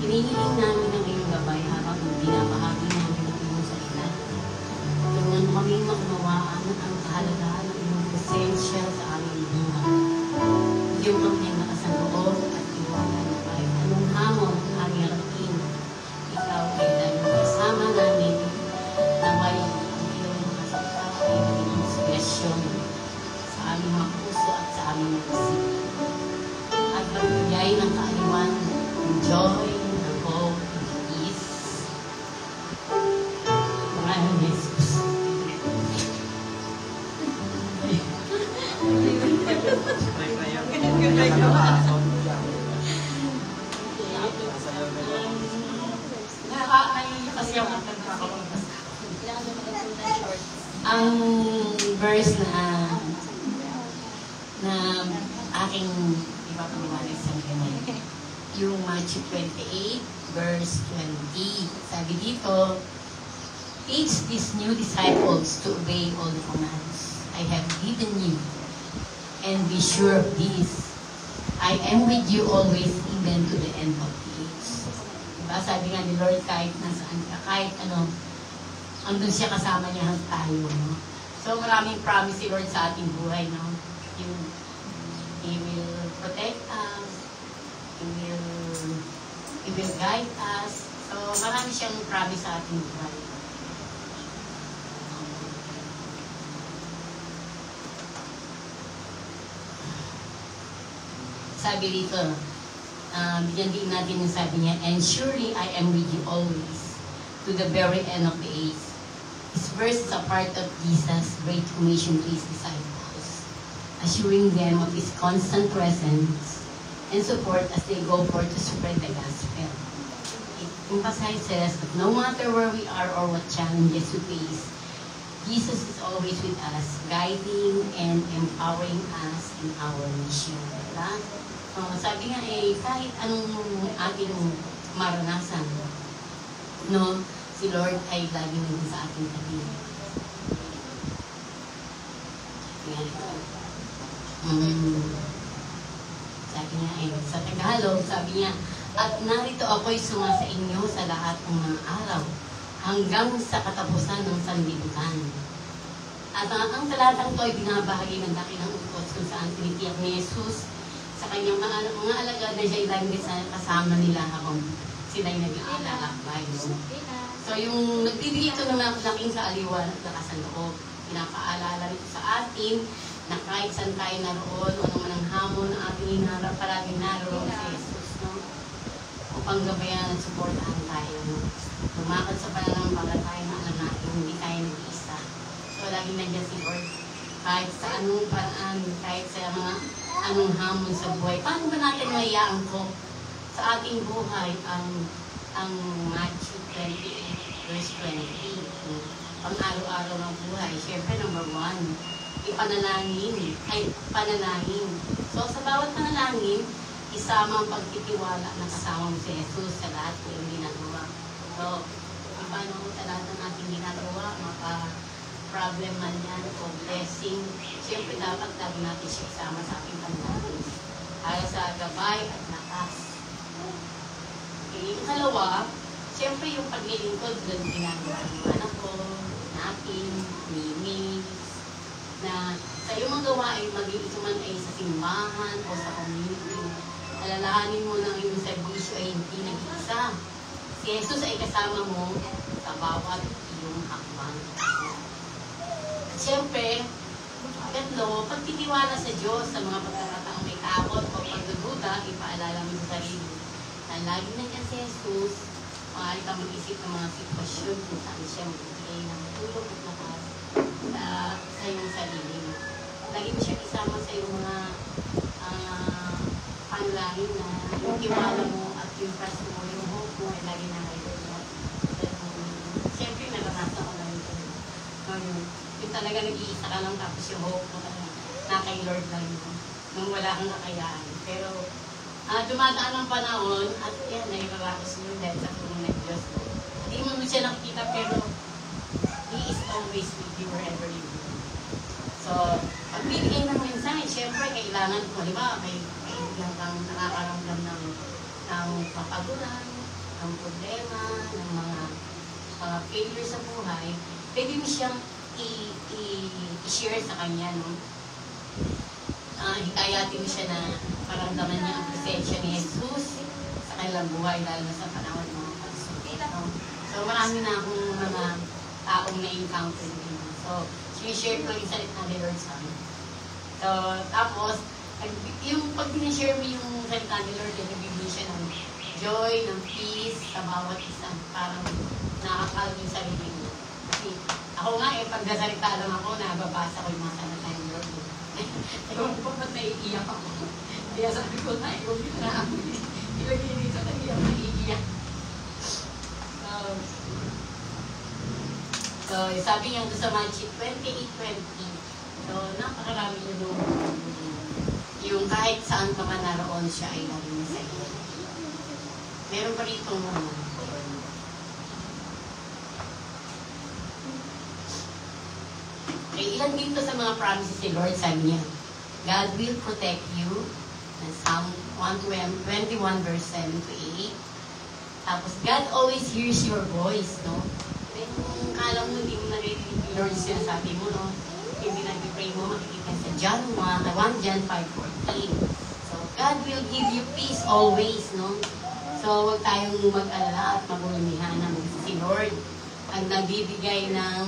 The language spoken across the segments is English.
hinihiling namin ang iyong gabay habang binabahagi namin ang iyong salita. Tulungan mo kami maunawaan ang kahalagahan ng iyong presensya sa aming buhay. Bigyan kami ng lakas ng loob at iwanan na kahit anong hamon ang aming harapin. Ikaw ay laging kasama namin na may ang iyong salita ay maging inspirasyon sa aming mga puso at sa aming mga isip. At magbigay ng kaaliwan, ng joy, ng hope, ng peace. Ngayon, Jesus. Ang verse na aking ipapaliwanag sa inyo, yung Matthew 28, verse 20. Sabi dito, teach these new disciples to obey all the commands I have given you, and be sure of this, I am with you always, even to the end of the age. Diba? Sabi nga ni Lord, kahit nasaan ka, kahit ano, andun siya kasama niya tayo. No? So maraming promise si Lord sa ating buhay. No? He will protect us. He will guide us. So marami siyang promise sa ating buhay. Sabi dito, bigyan din natin yung sabi niya, and surely I am with you always, to the very end of the age. This verse is a part of Jesus' great commission to his disciples, assuring them of his constant presence and support as they go forth to spread the gospel. It emphasizes that no matter where we are or what challenges we face, Jesus is always with us, guiding and empowering us in our mission. Diba? Sabi nga kahit anong ating maranasan, no, si Lord ay lagi nandun sa ating tabi. Sabi niya sa Tagalog, sabi niya, at narito ako'y suma sa inyo sa lahat ng mga araw, hanggang sa katapusan ng sanlibutan. At ang talatang to ay binabahagi ng laki ng utos kung saan tinitiyak ni Jesus sa kanyang mga alagad na siya ilagay kasama nila habang sila yung nag-aalakbay. So yung nagbibigay ito ng laking kaaliwan at lakas ng loob, pinapaalala nito sa atin na kahit saan tayo naroon o naman ang hamon na ating hinarap, palaging naroon si Jesus, no? Upang gabayan at supportahan tayo, no? Lumakad sa pananampalataya na alam natin, hindi tayo nag-iisa. So laging nandiyan si Lord. Kahit sa anong paraan, kahit sa mga anong hamon sa buhay. Paano ba natin mayaan ko sa ating buhay ang Matthew 28, verse 20? Pang-araw-araw ng buhay. Siyempre, number 1, panalangin. So, sa bawat panalangin, isama ang pagtitiwala na kasama mo si Jesus sa lahat ng iyong ginagawa. So, paano sa lahat ng ating ginagawa, problem man yan o blessing, siyempre dapat lagi natin siya isama sa ating panalangin. Kaya sa gabay at lakas. Okay, yung kalawa, siyempre yung paglilingkod doon ginagawa ng anak ko, natin, Mimi, na sa iyong mga gawain, maging ito man ay sa simbahan o sa community, alalahanin mo ng iyong serbisyo ay hindi nag-isa. Si Jesus ay kasama mo sa bawat iyong hakbang. Siyempre, katlo, pagtitiwala sa Diyos sa mga pagkakataong may takot o pagdududa, ipaalala mo sa sarili na lagi nandiyan si Jesus, maaari ka mag-isip ng mga sitwasyon kung saan siya magbigay ng tulong at lakas sa iyong sarili. Lagi mo siya isama sa iyong mga panalangin na yung tiwala mo at yung trust mo, yung hope mo ay lagi na kayo. Siyempre, naranasan ko lang ito. Yung talaga nag-iisa ka lang tapos yung hope mo na kay Lord lang yun. Nung wala kang kakayaan. Pero dumadaan ang panahon at yan, naibabatos mo dahil sa tulong ng Diyos. Hindi mo siya nakikita pero He is always with you wherever you go. So, pagbibigay ng mensahe, syempre kailangan ko, halimbawa, may kailangan kang nakakaramdam ng kapaguran, ng problema, ng mga failure sa buhay, pwede mo siyang i-share sa kanya, no? Hikayatin mo siya na paramdaman niya ang presensya ni Jesus sa kanilang buhay, lalo na sa panahon ng mga pagsubok, no? So, marami na akong mga taong na-encounter din. So, sinishare ko lang yung salita ni Lord sa amin. So, tapos, yung pag sinishare mo yung salita ni Lord, nagbibigay siya ng joy, ng peace sa bawat isa. Parang nakakal yung sarili mo. Kasi ako nga pag nasalita lang ako, nababasa ko yung mga salita ni Lord. Ewan ko ba't naiiyak ako. Kaya sabi ko na, huwag yun na ako. Ilagay dito na iyak, naiiyak. So, sabi niya sa Matthew 28:20, so, napakarami yung kahit saan pa man naroon siya ay laging sa iyo. Meron pa rito ilan dito sa mga promises ni Lord, sabi niya, God will protect you. Psalm 121 verse 7 to 8. Tapos, God always hears your voice, no? Kung kala mo, hindi mo naririnig yung Lord sinasabi mo, no? Hindi nag-pray mo, makikita sa John 1 John 5:14. So, God will give you peace always, no? So, huwag tayong mag-alala at magulumihan na si Lord ang nagbibigay ng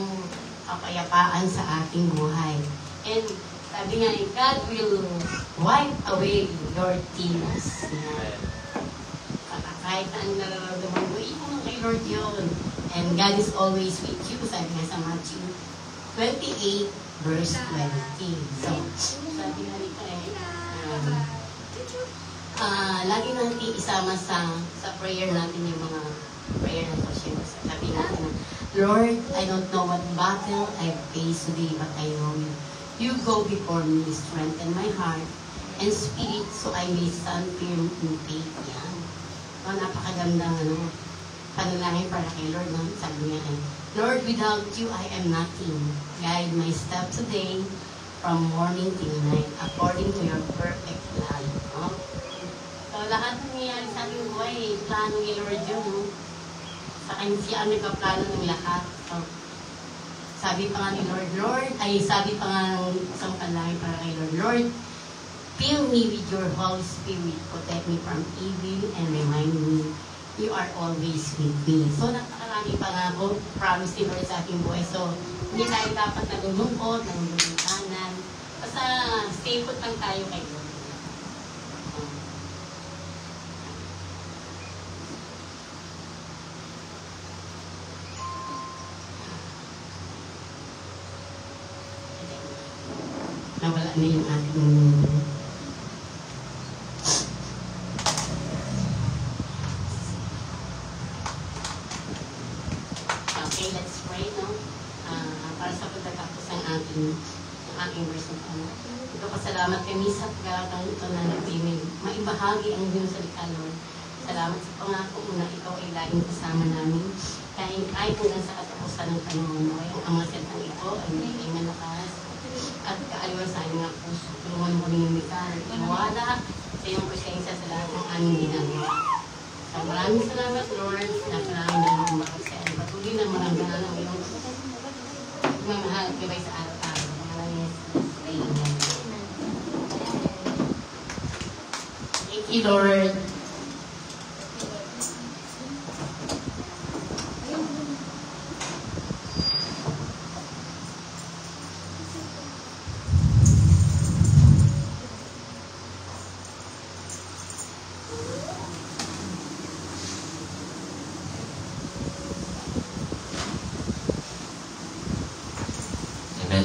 kapayapaan sa ating buhay. And sabi nga, God will wipe away your tears. Kahit ang nararamdaman mo, mo kay Lord yun. And God is always with you. Sabi nga sa Matthew 28 verse 20. So, sabi nga rito lagi natin isama sa prayer natin yung mga prayer na to. Sabi natin, Lord, I don't know what battle I face today, but I know you. You go before me, strengthen my heart and spirit so I may stand firm in faith. Yan. So, napakagandang panalangin para kay Lord. No? Sabi niya, Lord, without you, I am nothing. Guide my step today from morning till night according to your perfect plan. No? So, lahat ng nangyayari sa ating buhay, plano ni Lord yun. No? Sa kanya siya ang nagpaplano ng lahat. So, sabi pa nga ni Lord, sabi pa nga ng isang panalangin para kay Lord, fill me with your Holy Spirit, protect me from evil, and remind me you are always with me. So, napakarami pa nga po, promise ni Lord sa ating buhay. So, hindi tayo dapat nalulungkot, nalulungkanan. Basta, stay put lang tayo kay Lord. Nawala na yung ating okay, let's pray, no? Para sa pagkatapos ng aking verse ng ano. Ito, pasalamat kami sa pagkakataon ito na nagtimig. Maibahagi ang iyong salita, Lord. Salamat sa pangako mo na ikaw ay laging kasama namin. Kahit po lang sa katapusan ng panahon mo, ang mga salitang ito ay magiging malakas at kaaliwan sa aming mga puso. Tulungan mo rin yung mikal. Iwala sa iyong presensya sa lahat ng aming ginagawa. So, maraming salamat, Lord. Napalaan na ng umakasya. Patuloy na maramdaman ang iyong magmamahal at gabay sa araw-araw. Maraming Amen. Thank you, Lord.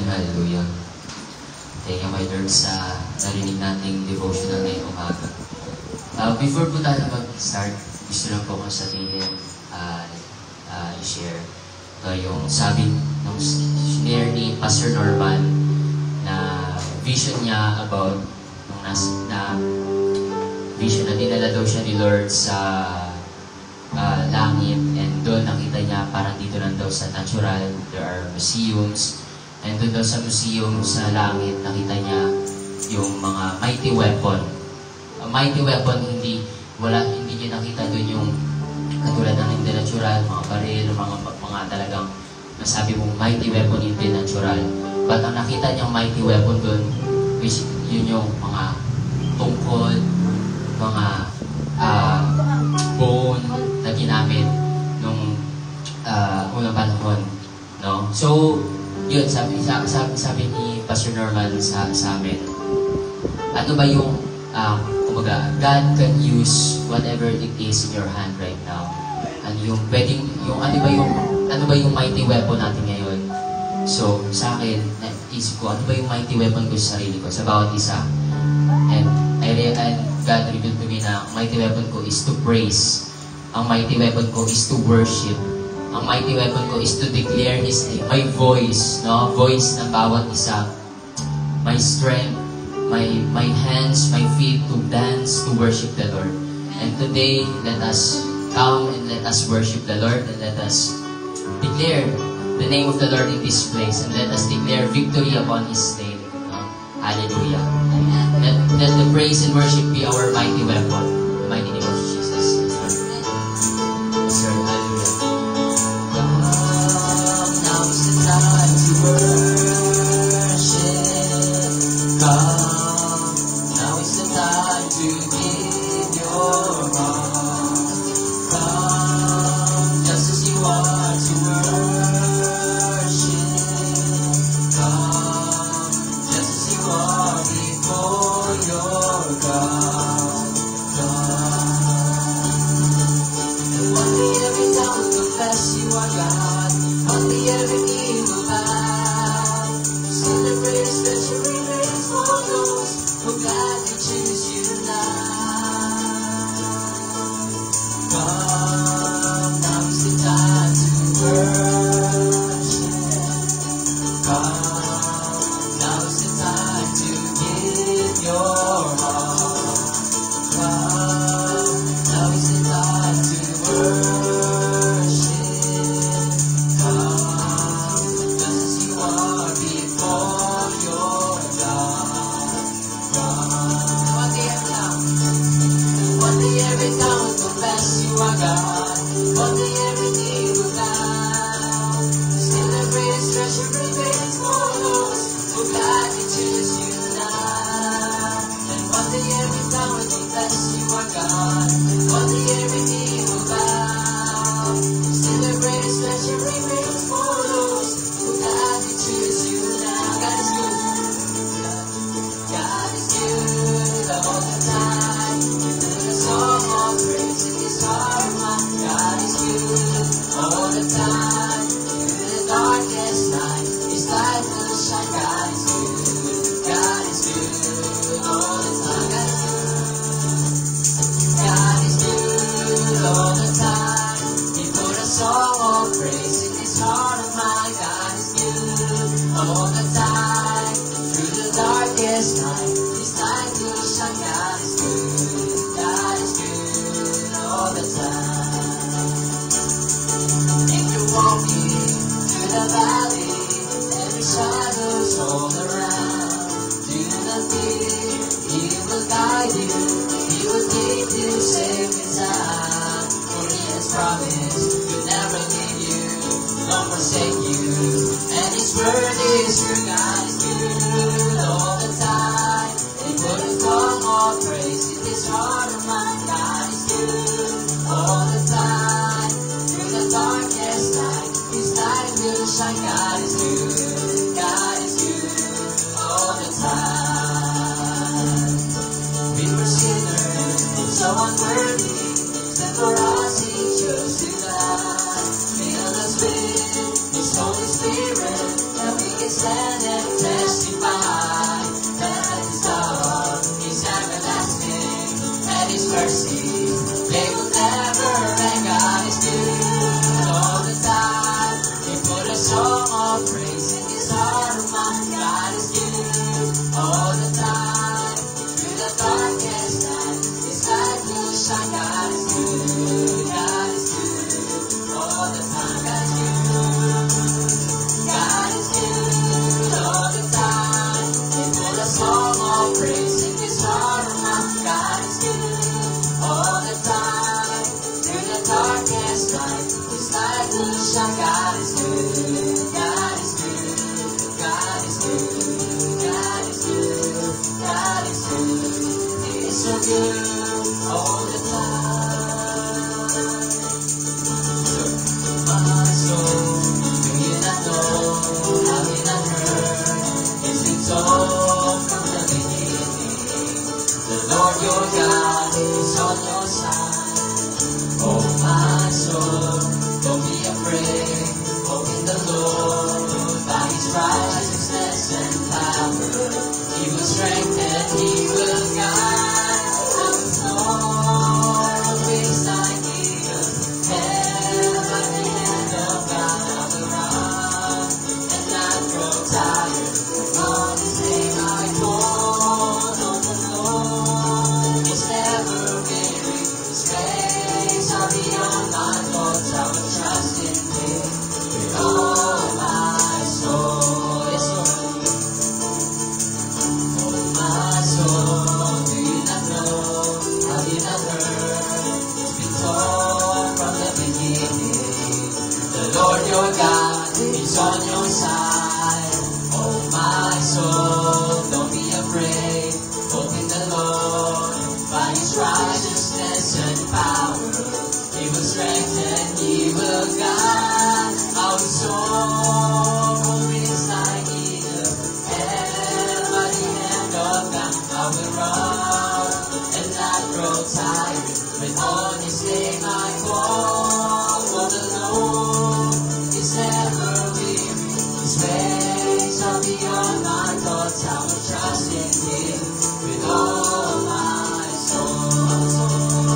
Hallelujah. Thank you, my Lord, sa narinig nating devotional ngayong umaga. Before po tayo mag-start, gusto lang po kong sabihin, i-share yung sabi nung share ni Pastor Norman na vision niya about vision na dinala daw siya ni Lord sa langit, and doon nakita niya parang dito lang daw sa natural, there are museums. And doon daw sa museum sa langit, nakita niya yung mga mighty weapon. A mighty weapon, hindi niya nakita doon yung katulad yung mga talagang nasabi mong mighty weapon hindi natural. But ang nakita niyang mighty weapon doon, which yun yung mga tungkol, mga bone na ginamit nung unang panahon. No? So, yun, sabi ni Pastor Norman sa amin, ano ba yung, kumbaga, God can use whatever it is in your hand right now. Ano yung pwedeng, ano ba yung mighty weapon natin ngayon? So, sa akin, naisip ko, ano ba yung mighty weapon ko sa sarili ko, sa bawat isa? And God revealed to me na ang mighty weapon ko is to praise. Ang mighty weapon ko is to worship. Ang mighty weapon ko is to declare His name. My voice, no? Voice ng bawat isa. My strength, my hands, my feet to dance, to worship the Lord. And today, let us come and let us worship the Lord and let us declare the name of the Lord in this place and let us declare victory upon His name. No? Hallelujah. Let the praise and worship be our mighty weapon. In the mighty name of Jesus. Yes, Lord. Hallelujah. Come, now is the time to worship. Come, now is the time to give your heart. Come, just as you are to worship. Come, just as you are before your God. And one day every tongue will confess you are God. One day every knee will bow. Celebrate, especially praise for those who gladly choose you now. Come, now is the time to worship. Come, now is the time to give your heart. Come, now is the time to worship. Come, just as you are before your God. Come, one day every tongue will confess you are God. One day every knee will bow. Still the greatest treasure remains for those who gladly choose you now. And one day every tongue will confess you are God. One day every knee will bow. Still the greatest treasure remains for those who gladly choose you now. God is good. God is good all the time. With a song of praise in His heart, my God is good all the time. Through the darkest night, His light will shine. God is good. God is good all the time. God is good all the time. He put a song of praise in His heart of mine. God is good all the time. Through the darkest night, His light will shine. God is good. God is good all the time. If you're walking through the valley, every shadow's all around. Do not fear, He will guide you. He will keep you safe and sound. For He has promised to never leave you, nor forsake you. And His word is true. God is good all the time. He put a song of praise in His heart of mine. God is good all the time. Through the darkest night, His light will shine. God is good. God is good all the time. We were sinners, so unworthy. Then for us He chose to die. Fill us with His Holy Spirit, that we can stand and testify that His love is everlasting, and His mercy they will never end. God is good all the time. He put a song of praise in His heart of mine. God is good all the time. Through the darkest night, His light will shine. God is good. God is good all the time. God is good all the time. He put a song of praise in His heart of mine. God is good all the time. Through the darkest night, His light Hallelujah, God is good, God is good, God is good, God is good, God is good. He is so good all the time. My soul, do you not know, have you not heard? It's been told from the beginning. The Lord your God is on your side. Oh my soul, don't be afraid. Hope in the Lord. By His righteousness and power, He will strengthen, He will guide. I will soar on wings like eagles. Held by the hand of God, I will run and not grow tired. On His name I call on the Lord. He's never weary. His ways are beyond my thoughts. I will trust in Him with all my soul. Yes, Lord. Oh, my soul, do you not know? Have you not heard? It's been told from the beginning. The Lord your God is on your side. Oh, my soul, don't be afraid. Hope in the Lord. By His righteousness and power, He will strengthen, He will guide. I will soar on wings like eagles. Held by the hand of God, I will run and not grow tired. When on His name I call for the Lord. He's never weary. His ways are beyond my thoughts. I will trust in Him with all my soul.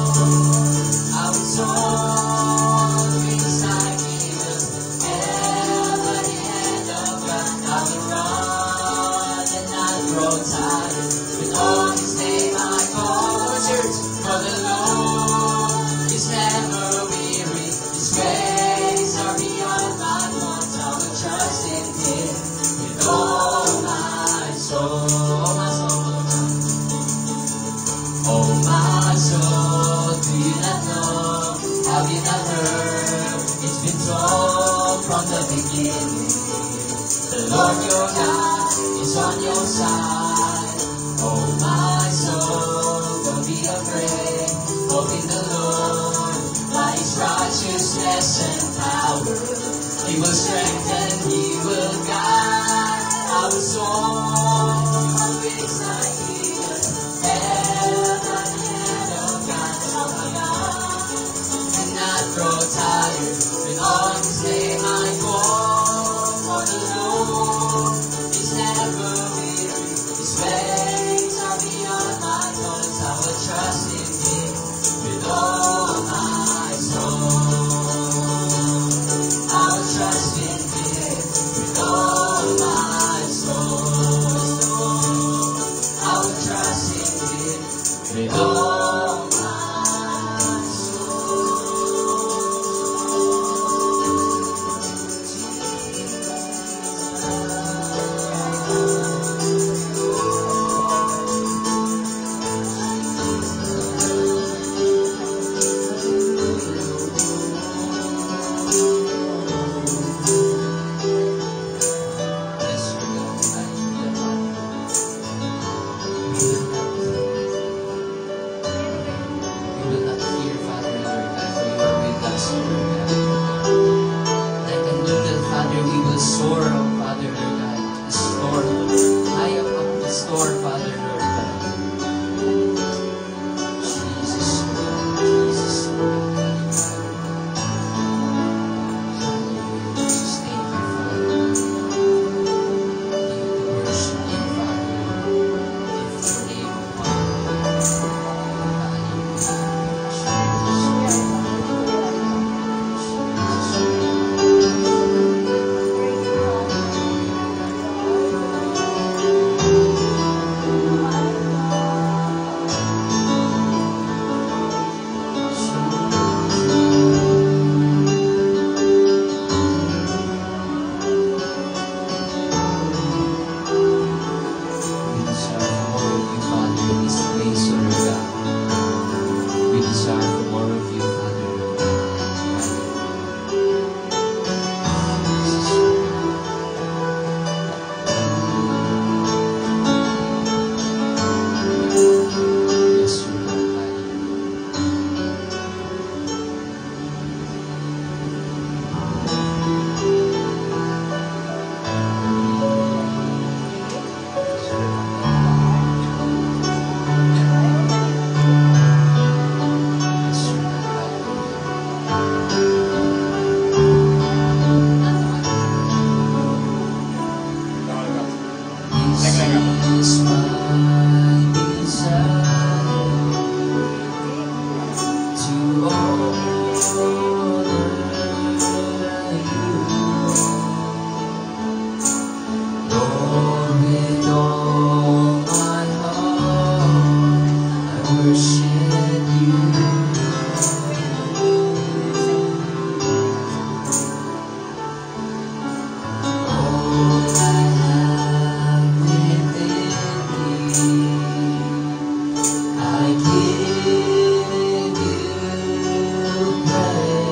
I will soar wings like eagles. Held by the hand of God, I will run and not grow tired. With all His name I call, church, for the Lord is never weary. His ways are beyond my thoughts. I will trust in Him with all my soul. Oh, my soul. Oh, my soul, do you not know? Have you not heard? It's been told from the beginning. The Lord your God is on your side. Oh, my soul, don't be afraid. Hope in the Lord. By His righteousness and power, He will strengthen, He will guide. I will soar on wings like eagles. Held by the hand of God, I will run and not grow tired. With all His name I call for the Lord. He's never weary. His ways are beyond my thoughts. I will trust in Him with all my soul. I will trust in Him with all my soul. Lord, with all my heart, I worship you. All I have within me, I give you praise.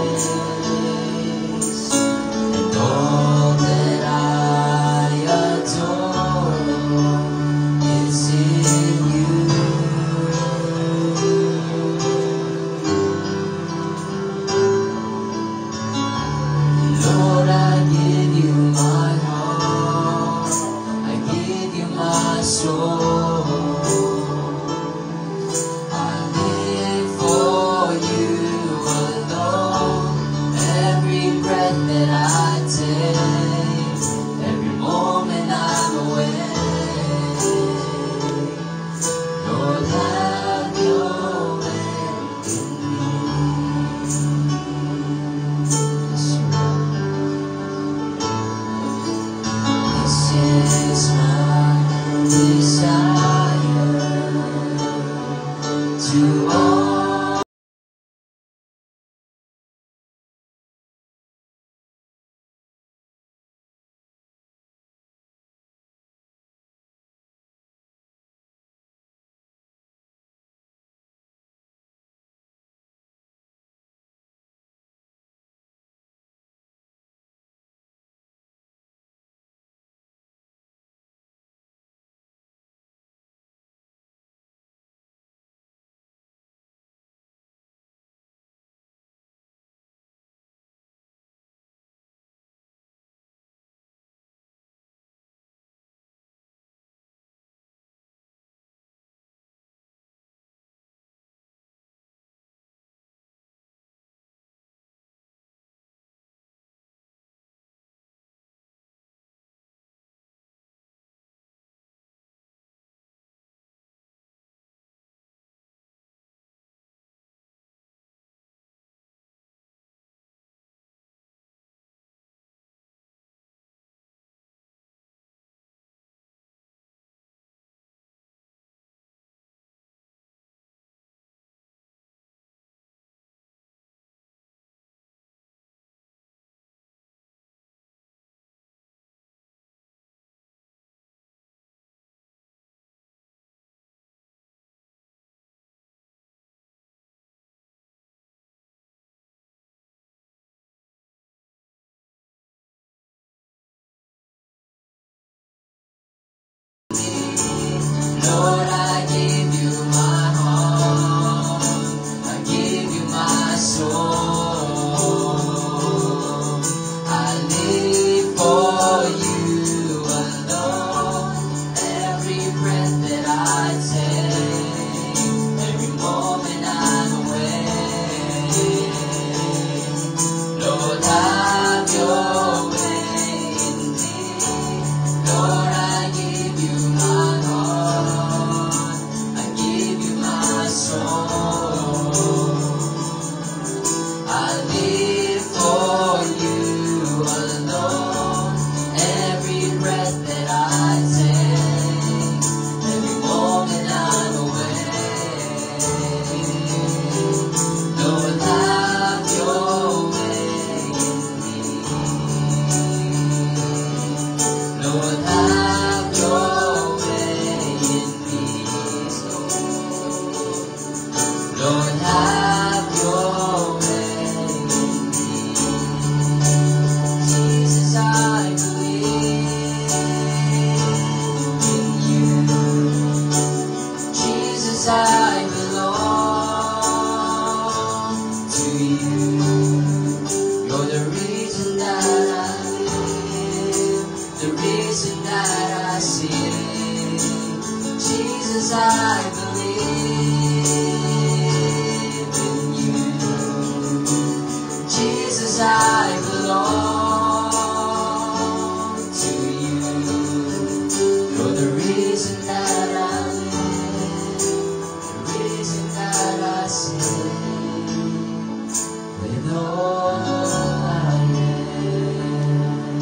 with all I am.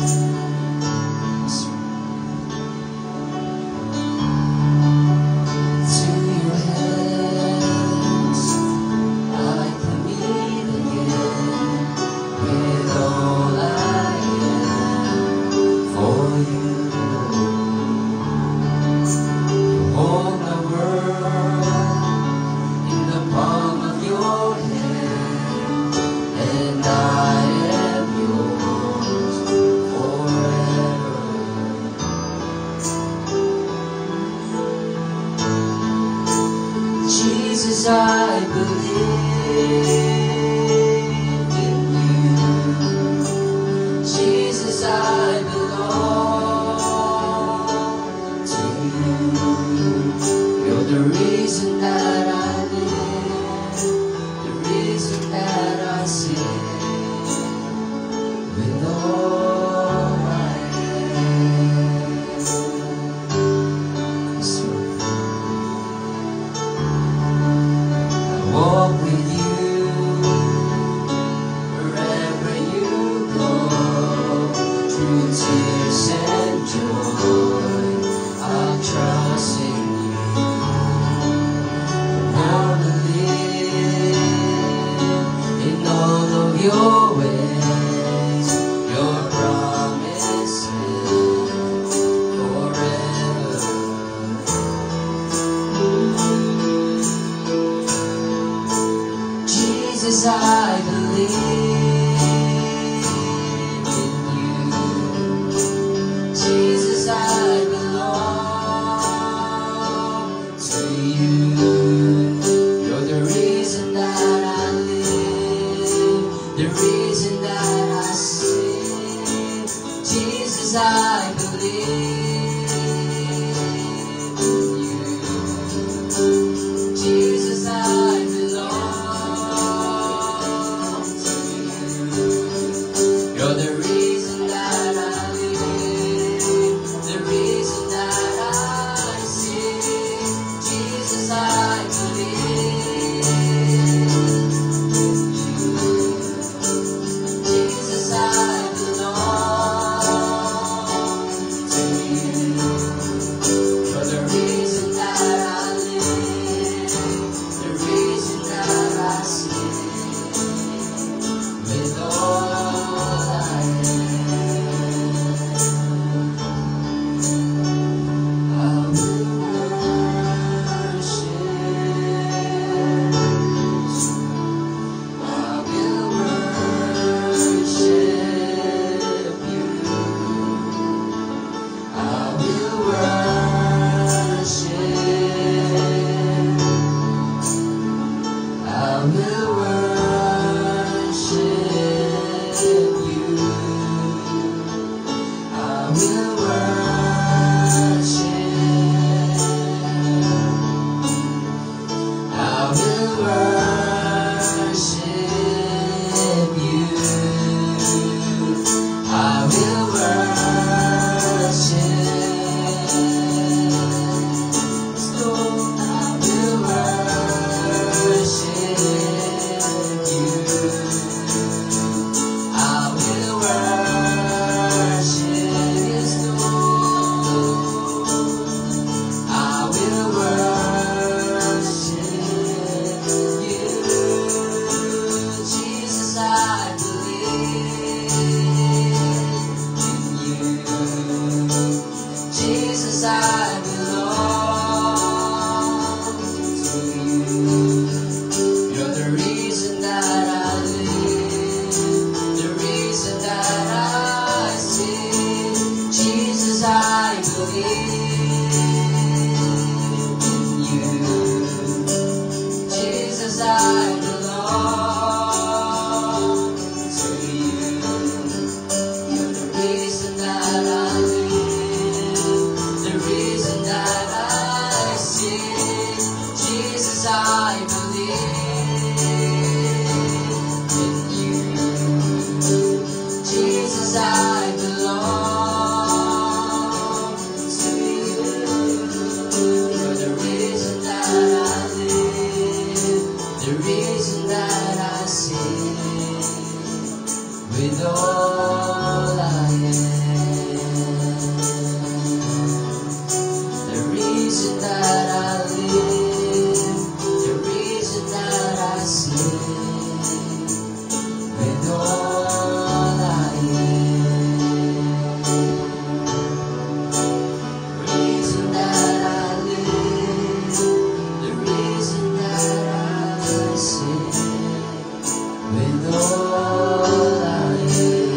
To your hands I commit again, with all I am for you. Hold my world in the palm of your hand, and I am yours forever. Jesus, I believe in you. Jesus, I belong to you. You're the reason that I live, the reason that I sing, with all I am. Yes, Lord. I walk with you wherever you go, through tears and joy. I'll trust in you. I wanna live in all of your ways, your promises forever. Jesus, I believe in you. Jesus, I belong to you. You're the reason that I live, the reason that I sing. Jesus, I believe in you. Jesus, I belong to you. You're the reason that I live, the reason that I sing. Jesus, I believe in you. with all I am. The reason that I live, the reason that I sing, with all I am. The reason that I live, the reason that I sing, with all I am.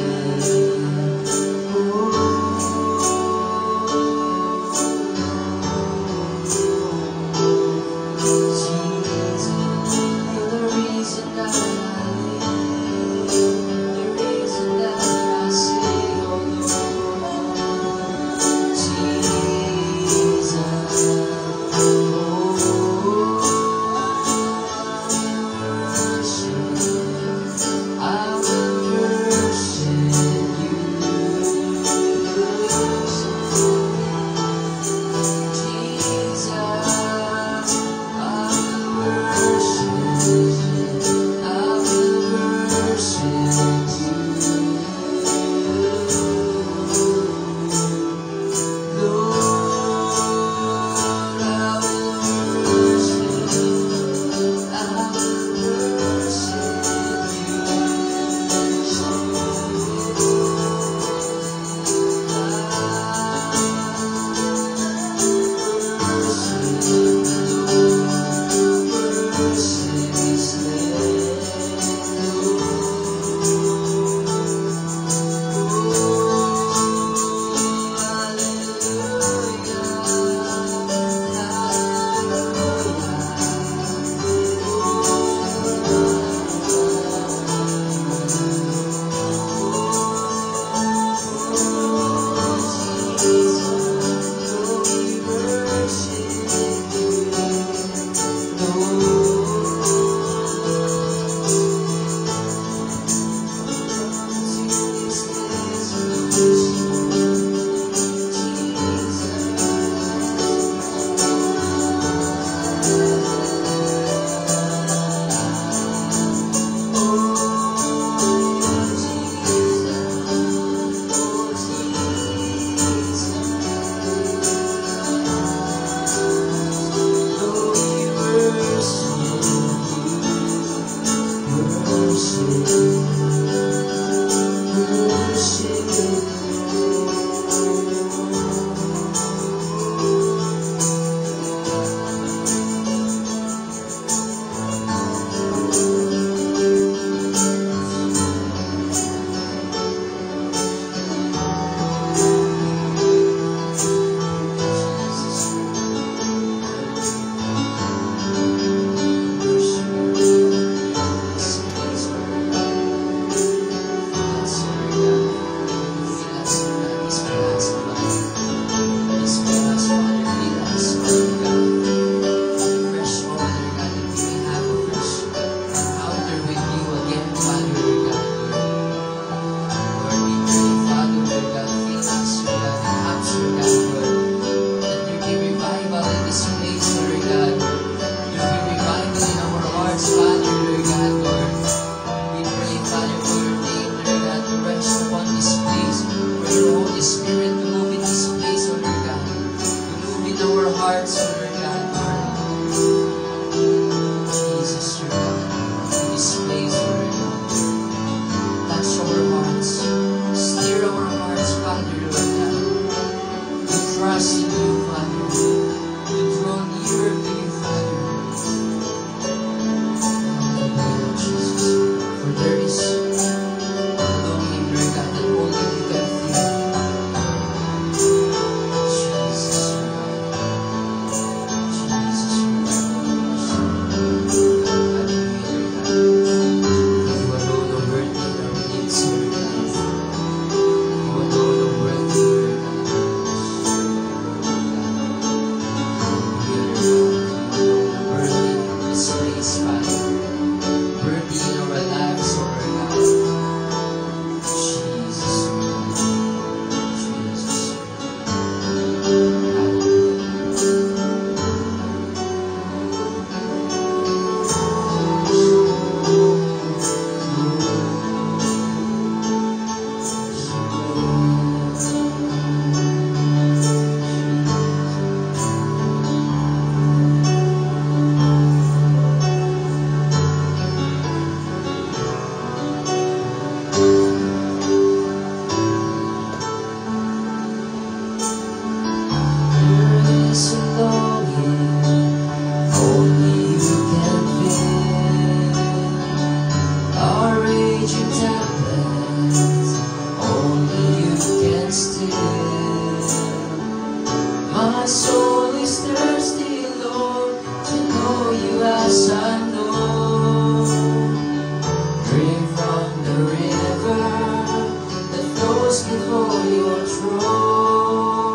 close before your throne.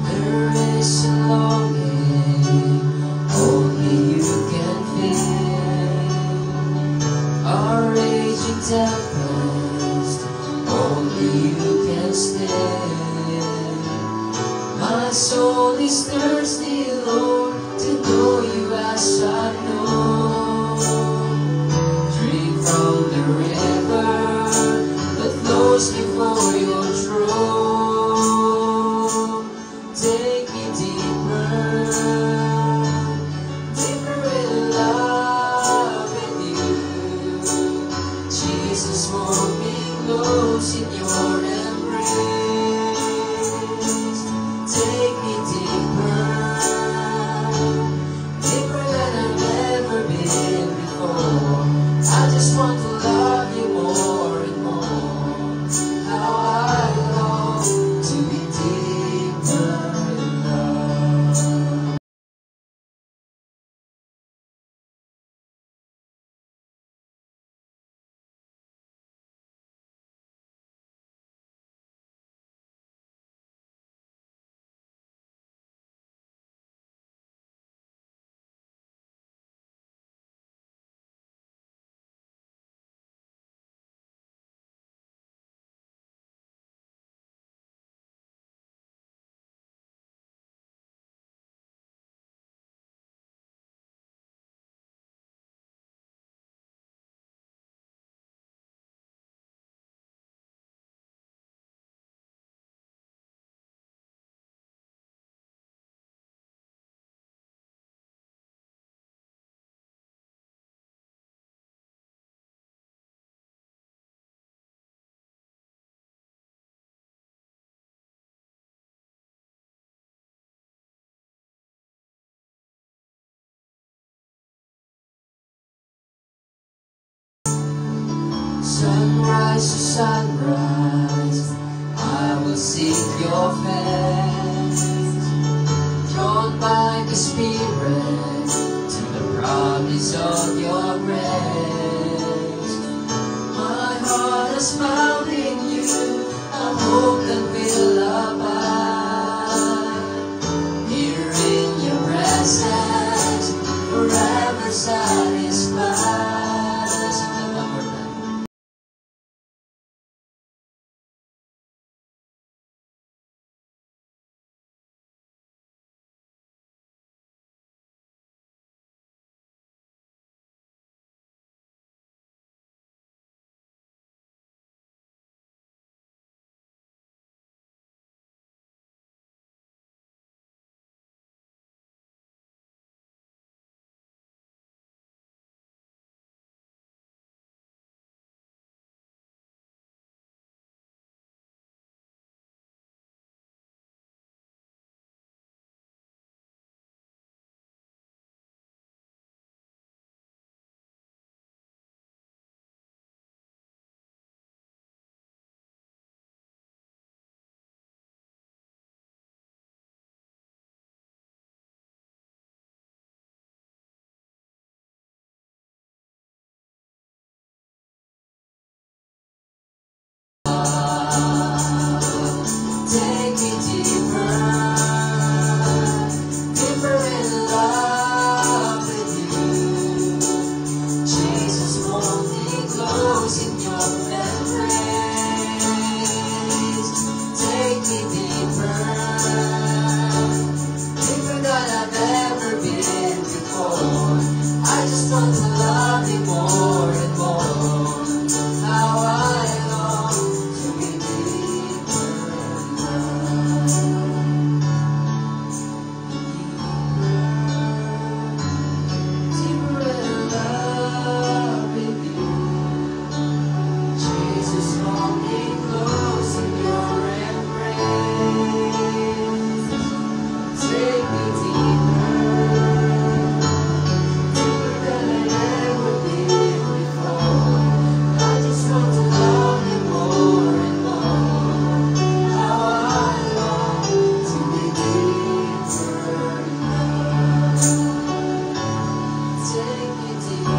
There is a longing only you can fill, a raging tempest only you can still. My soul is thirsty, Lord, to know you as I know. Drink from the river that flows before your throne. Take me deeper, deeper in love with you. Jesus, hold me close in your embrace. Take me deeper, deeper than I've ever been before. I just want to love you more and more. How I long to be deeper in love. Sunrise to sunrise, I will seek your face. Drawn by the Spirit to the promise of your grace. My heart has found in you a hope that will abide. Here in your presence, forever satisfied. Take me deeper, deeper in love with you. Jesus, hold me close in your embrace. Take me deeper, deeper than I've ever been before. I just want to love you more and more. How I long to be deeper in love. Deeper in love with you. Jesus, hold me close in your embrace. Take me deeper, deeper than I've ever been before. I just want to love you more and more. How I long to be deeper in love. Take me deeper.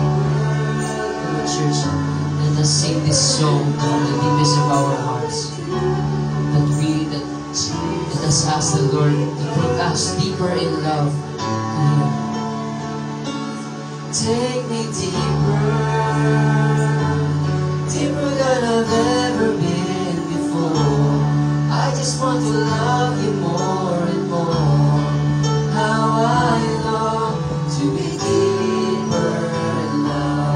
Come on, church. And to sing this song from the deepest of our hearts. Let us ask the Lord to take us deeper in love. Take me deeper, deeper than I've ever been before. I just want to love you more and more. How I long to be deeper in love.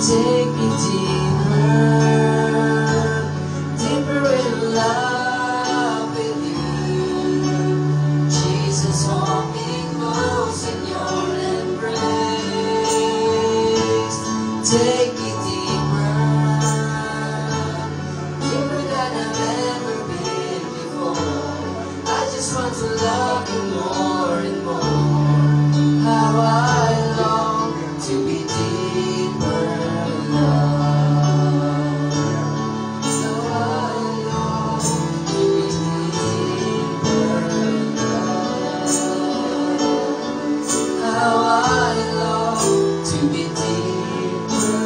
Take me deeper, deeper in love with you. Jesus, hold me close in your embrace. Take me deeper, deeper than I've ever been before. I just want to love you more and more. How I long to be deeper in love. How I long to be deeper in love. How I long to be deeper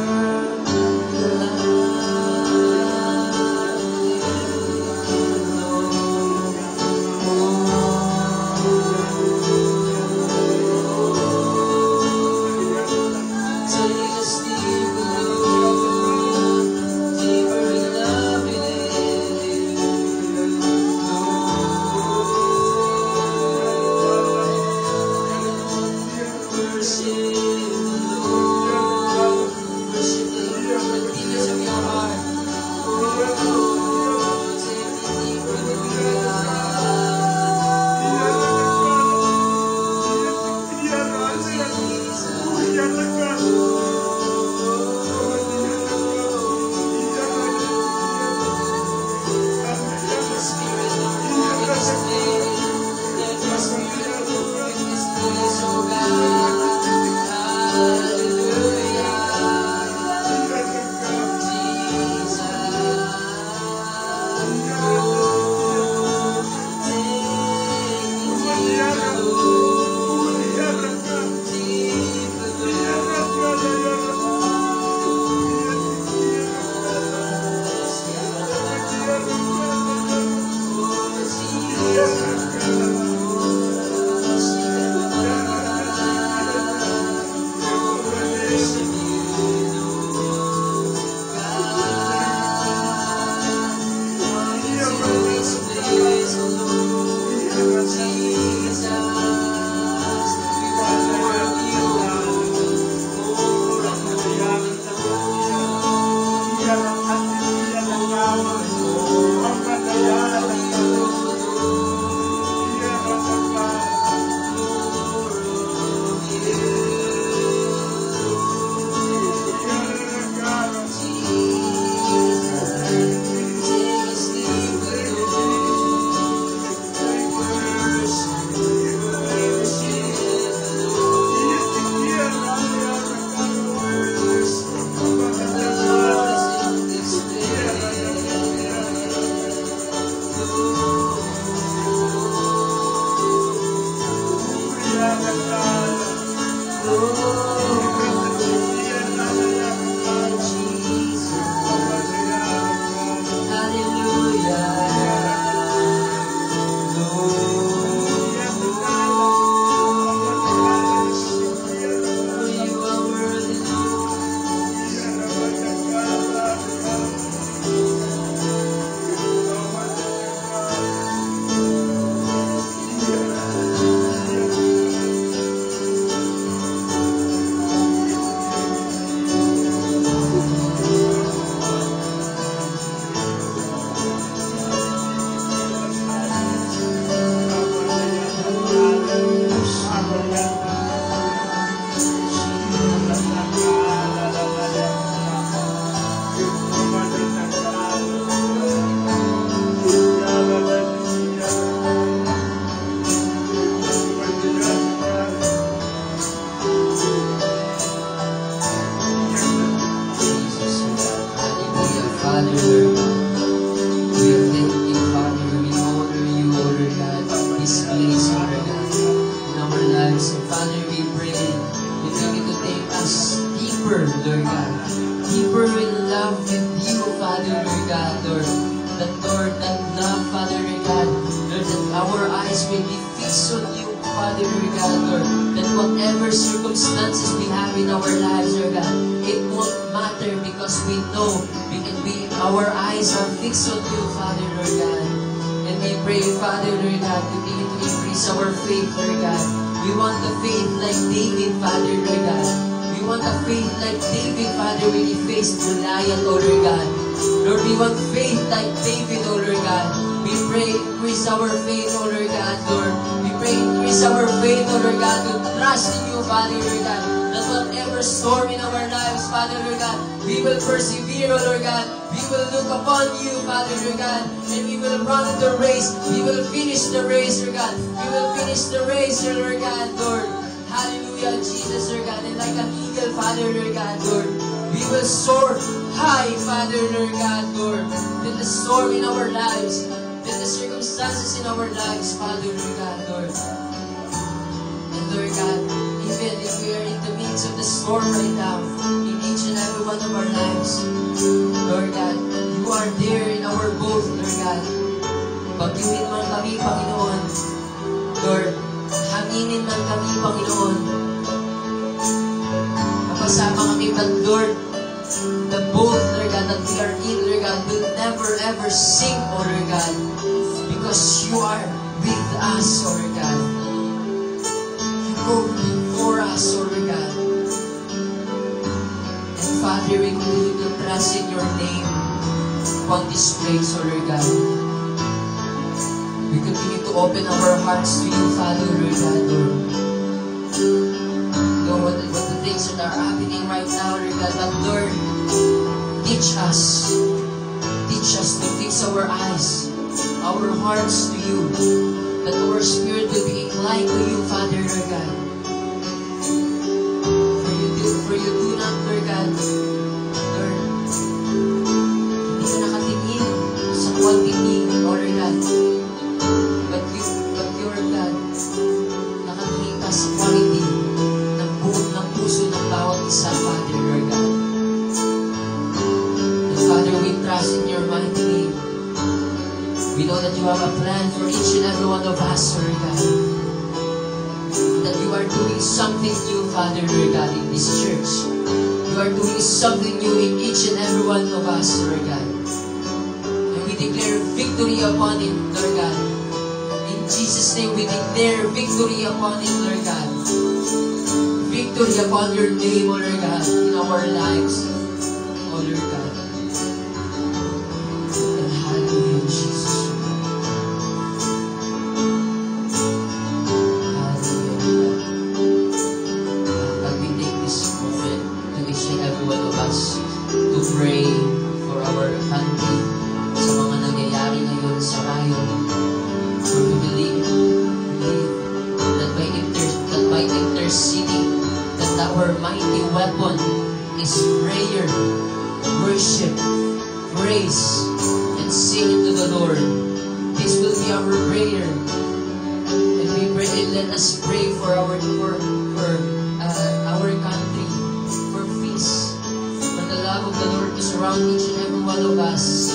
Lord God. Deeper in love with you, Father, Lord God, Lord. That, Lord, that love, Father, Lord God, Lord, that our eyes will be fixed on you, Father, Lord God, Lord. That whatever circumstances we have in our lives, Lord God, it won't matter because we know our eyes are fixed on you, Father, Lord God. And we pray, Father, Lord God, continue to increase our faith, Lord God. We want the faith like David, Father, Lord God. We want a faith like David, Father, when he faced Goliath, oh Lord God. Lord, we want faith like David, oh Lord God. We pray, increase our faith, oh Lord God, Lord. We pray, increase our faith, oh Lord God, to trust in you, Father, Lord God. That whatever storm in our lives, Father, Lord God, we will persevere, oh Lord God. We will look upon you, Father, Lord God, and we will run the race. We will finish the race, Lord God. We will finish the race, Lord God, Lord. Hallelujah, Jesus, Lord God. And like an eagle, Father, Lord God, Lord, we will soar high, Father, Lord God, Lord. With the storm in our lives, with the circumstances in our lives, Father, Lord God, Lord. And Lord God, even if we are in the midst of the storm right now, in each and every one of our lives, Lord God, you are there in our boat, Lord God. Bagyuhin man kami, Panginoon. Lord, hanginin man kami, Panginoon. Mapasama kami, but Lord, the boat, Lord God, that we are in, Lord God, will never ever sink, oh Lord God, because you are with us, oh Lord God. You go before us, oh Lord God. And Father, we continue to trust in your name upon this place, oh Lord God. We continue to open our hearts to you, Father, Lord God, Lord. Lord, what the things that are happening right now, Lord God, but Lord, teach us to fix our eyes, our hearts to you, that our spirit will be inclined to you, Father, Lord God. For you do not, Lord God, Lord, hindi ka nakatingin sa quantity, Lord God, but Lord God, nakatingin ka sa quality ng buong ng puso ng bawat isa, Father, Lord God. And Father, we trust in your mighty name. We know that you have a plan for each and every one of us, Lord God. That you are doing something new, Father, Lord God, in this church. You are doing something new in each and every one of us, Lord God. And we declare victory upon it, Lord God. In Jesus' name, we declare victory upon it, Lord God. Victory upon your name, O Lord God, in our lives, O Lord God. And hallelujah, Jesus. To pray for our country sa mga nangyayari ngayon sa Rayon. For we believe that by interceding, that our mighty weapon is prayer, worship, praise, and sing to the Lord. This will be our prayer. And we pray, and let us pray for our country, for peace, for the love of the Lord to surround each and every one of us,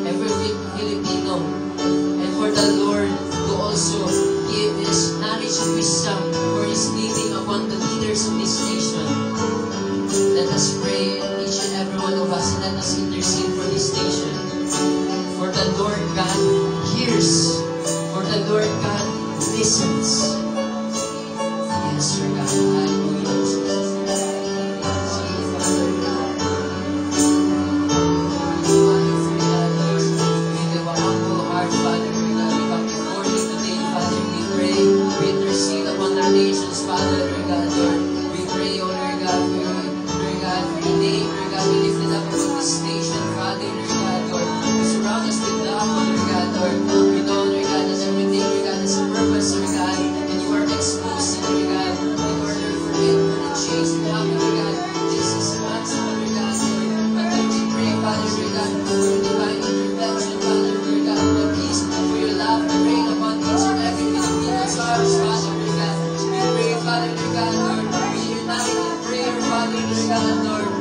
every Filipino, and for the Lord to also give His knowledge and wisdom for His leading upon the leaders of this nation. Let us pray, each and every one of us, and let us intercede for this nation. For the Lord God hears, for the Lord God listens. Yes, Lord God. Hallelujah. Nations, Father, Lord God, Lord. We pray, oh Lord God, for your name, Lord God, we lift it up above this nation, Father, Lord God, Lord. You surround us with love, oh Lord God, Lord. We know, Lord God, that everything, Lord God, has a purpose, Lord God, and you are exposing, Lord God, in order for it, for the change to happen, Lord God. This is the answer, Lord God, Lord. But Lord, we pray, Father, Lord God, for your divine intervention, Father, Lord God, for peace, for your love to reign upon each and every Filipino's hearts, Father, Lord God. Father, Lord God, Lord, we unite in prayer, Father, Lord God, Lord,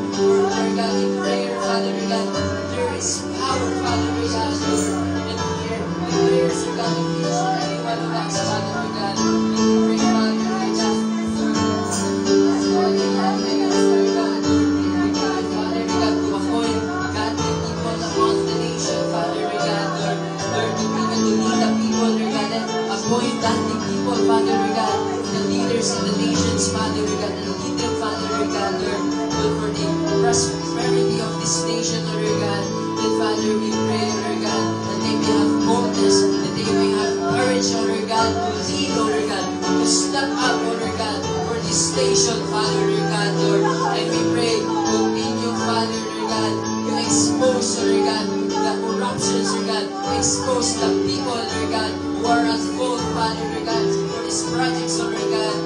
prosperity of this nation, O Lord God. And Father, we pray, O Lord God, that they may have boldness, that they may have courage, O Lord God, to lead, O Lord God, to step up, O Lord God, for this nation, Father, Lord God, Lord. And we pray, continue, Father, Lord God, to expose, O Lord God, the corruptions, Lord God, expose the people, Lord God, who are at fault, Father, Lord God, for these projects, O Lord God,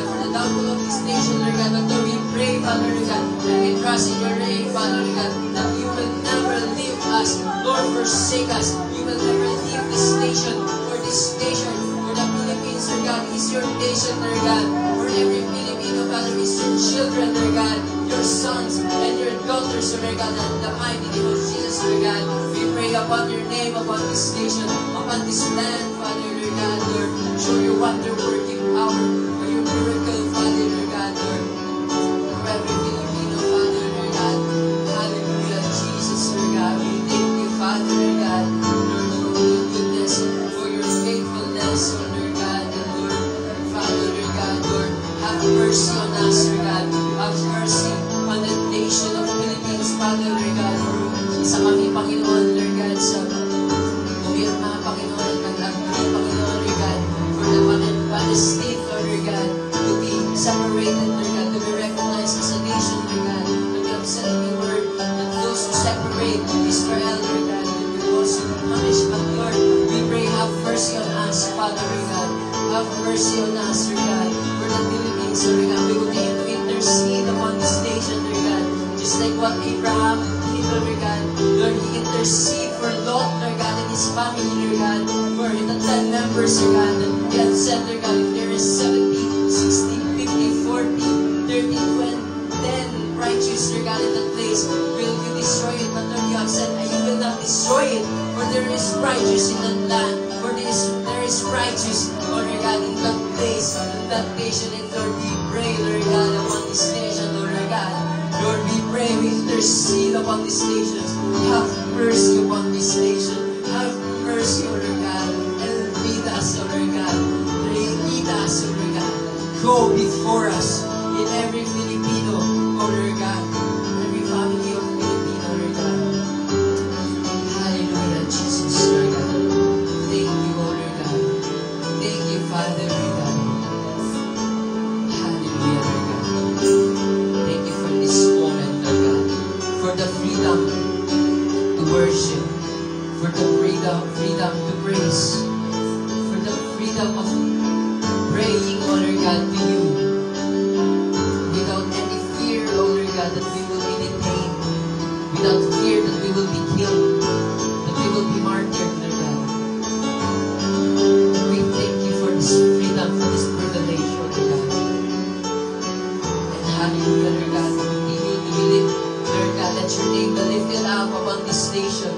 for the downfall of this nation, Lord God. But Lord, we pray, Father, Lord God, and we trust in your name, Father, Lord God, that you will never leave us, nor forsake us. You will never leave this nation, for this nation, for the Philippines, Lord God, is your nation, Lord God. For every Filipino, Father, is your children, Lord God, your sons and your daughters, Lord God, and the mighty name of Jesus, Lord God. We pray upon your name, upon this nation, upon this land, Father, Lord God, Lord. Show your wonder-working power, for your miracle, Father, Lord God, Lord. For every Filipino, Father, Lord God. Hallelujah, Jesus, Lord God. We thank you, Father, Lord God, Lord, for your goodness, for your faithfulness, oh Lord God, and Lord, Father, Lord God, Lord, have mercy on us, Lord God. Have mercy on the nation of Philippines, Father, Lord God, Lord. Isa kami, Panginoon, Lord God, sa gobyerno, Panginoon, nag-agree, Panginoon, Lord God, for the Palestine, Lord God, to be separated, Lord God, to be recognized as a nation, Lord God. And we have said in your word that those who separate Israel, Lord God, will be also punished. But Lord, we pray, have mercy on us, Father, Lord God. Have mercy on us, Lord God, for the Philippines, Lord God. We will continue to intercede upon this nation, Lord God, just like what Abraham did, Lord God. Lord, he intercede for Lot, Lord God, and his family, Lord God, for the 10 members, Lord God, that he had said, Lord God, if there is 70, 60, 50, 40, 30, 20, 10 righteous, Lord God, in that place, will you destroy it? But Lord, you have said, you will not destroy it, for there is righteous in that land, for there is righteous, Lord God, in that place, in that nation. And Lord, we pray, Lord God, upon this nation, Lord God. Lord, we pray, we intercede upon these nations. Have mercy upon this nation. Have mercy, Lord God, and lead us, Lord God. Lead us, Lord God. Go before us in every Filipino, Lord God, every family of Filipino, Lord God. Hallelujah, Jesus, Lord God. Thank you, Lord God. Thank you, Father, Lord God. Hallelujah, Lord God. Thank you for this moment, Lord God. For the freedom to worship. For the freedom to praise. For the freedom of praying, oh Lord God, to you. Without any fear, oh Lord God, that we will be detained. Without fear that we will be killed. That we will be martyred, Lord God. We thank you for this freedom, for this privilege, oh Lord God. And hallelujah, Lord God. Continue to be lifted, Lord God. Let your name be lifted up upon this nation.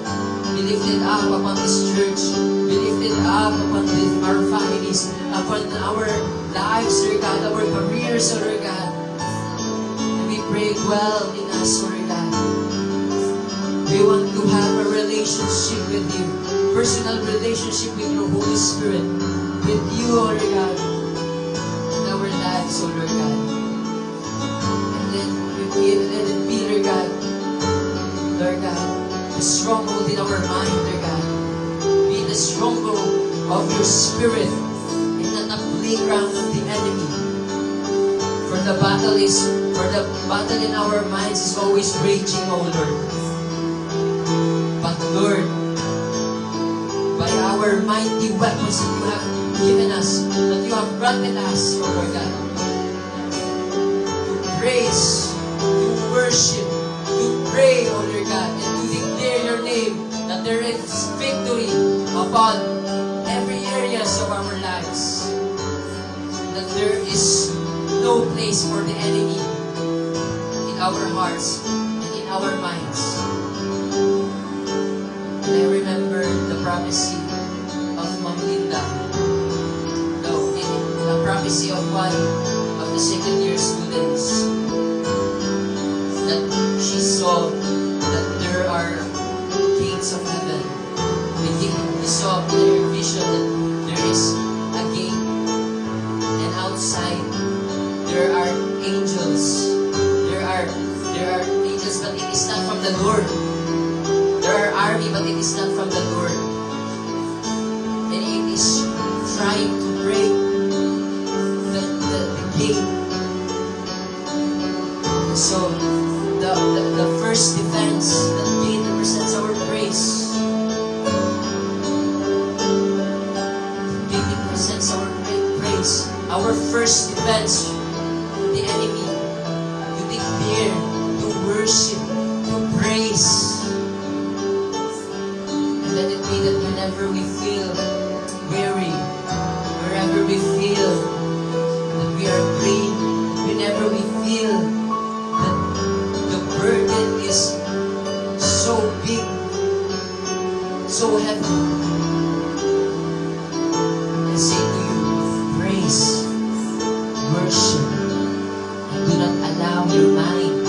Be lifted up upon this church. Be lifted up upon our families, upon our lives, Lord God, our careers, Lord God. And we pray, dwell in us, Lord God. We want to have a relationship with you, personal relationship with your Holy Spirit, with you, Lord God, in our lives, Lord God. And then let it be, Lord God, the stronghold in our mind, Lord God. Be the stronghold of your Spirit and not the playground of the enemy. For the battle in our minds is always raging, O Lord. But Lord, by our mighty weapons that you have given us, that you have granted us, O Lord God, to praise, to worship, to pray, O Lord God, and to declare your name, that there is victory upon every areas of our lives. That there is no place for the enemy in our hearts and in our minds. And I remember the prophecy of Ma'am Linda. The prophecy of one of the second-year students, that she saw that there are gates of heaven. We saw in her vision that there is a gate, and outside there are angels. There are angels from the Lord. There are army, but it is not from the Lord. And it is trying to break the gate. So, the first defense that gate represents our praise. Gate represents our praise. Our first defense, the enemy, to declare, to worship, to praise. And let it be that whenever we feel weary, wherever we feel that we are free, whenever we feel that the burden is so big, so heavy, I say to you, praise, worship, and do not allow your mind,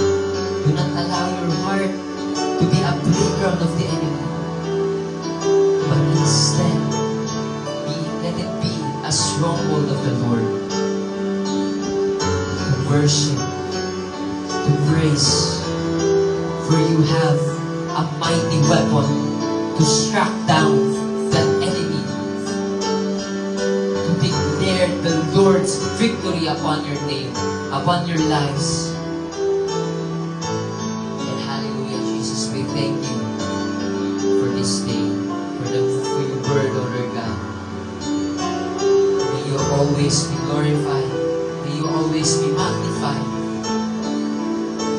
do not allow your heart to be a playground of the enemy, but instead, let it be a stronghold of the Lord. To worship, to praise, for you have a mighty weapon to strike down that enemy, to declare the Lord's victory upon your name, upon your lives. And hallelujah, Jesus, we thank you for this day, for your word, O Lord God. May you always be glorified. May you always be magnified.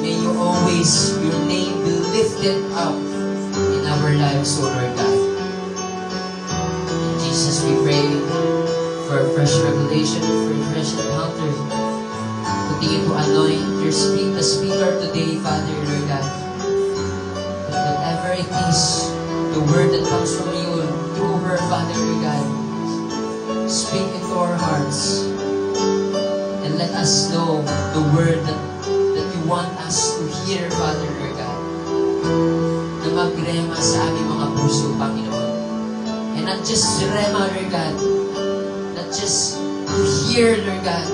May you always, your name be lifted up in our lives, O Lord God. In Jesus, we pray for a fresh revelation, for a fresh encounter. Continue to anoint the speaker today, Father, Lord God. That whatever it is, the word that comes from you through her, Father, Lord God, speak into our hearts and let us know the word that you want us to hear, Father, Lord God, na magrema sa aming mga puso, Panginoon. And not just rema, Lord God, not just to hear, Lord God,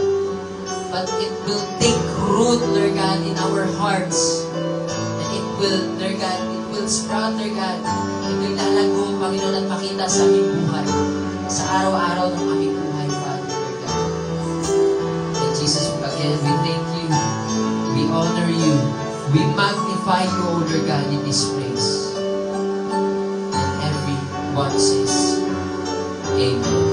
but it will take root, Lord God, in our hearts. And it will, Lord God, it will sprout, Lord God. It will lalago, Panginoon, at makita sa aming buhay, sa araw-araw ng aming buhay, Father, Lord God. And Jesus, again, we thank you, we honor you, we magnify you, O Lord God, in this place. And everyone says, Amen.